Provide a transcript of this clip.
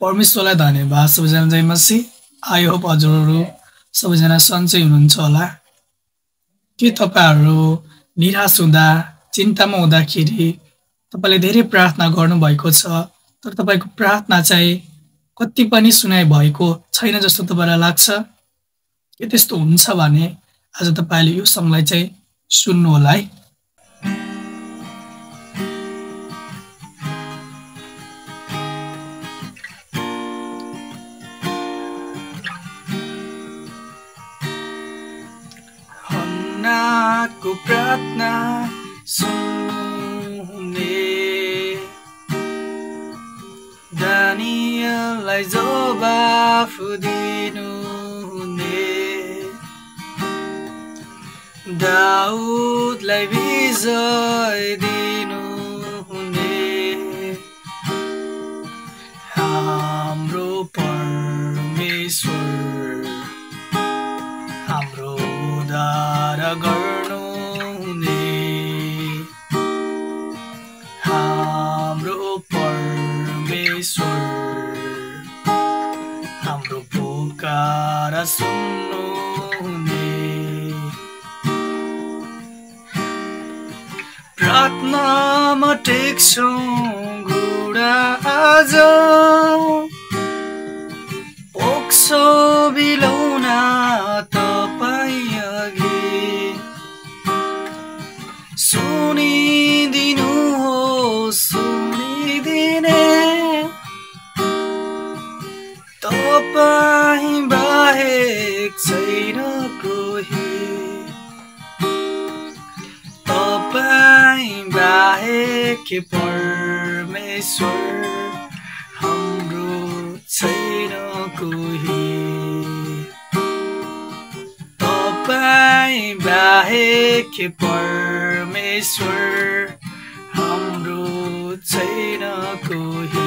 परमेश्वरलाई धन्यवाद। सबैजना जय मसीह। आई होप हजुरहरू सबैजना सन्चै हुनुहुन्छ होला। के तपाईहरु निराश हुँदा चिन्तामा हुँदाखेरि तपाईले धेरै प्रार्थना गर्नुभएको छ तर तपाईको प्रार्थना चाहिँ कति पनि सुनाइ भएको छैन जस्तो तपाईलाई लाग्छ? के त्यस्तो हुन्छ भने आज तपाईले यो सँगलाई चाहिँ सुन्नु होला है। हन्नाको प्रार्थना सुन्नुहुने, दानियललाई जवाफ दिनुहुने, दाउदलाई विजय दिनुहुने, हाम्रो परमेश्वर हाम्रो उद्धार गर्नुहुने, हाम्रो परमेश्वर हाम्रो पुकार सुन्नुहुने, प्रार्थनामा टेक्छौं घुँडा आज, पोख्छौ बिलौना तपाईँ अघि, सुनिदिनु हो सुनिदिने, तपाईँ बाहेक छैन कोही, तपाईँ बाहेक परमेश्वर हाम्रो छैन कोही, तपाईँ बाहेक परमेश्वर हाम्रो छैन कोही।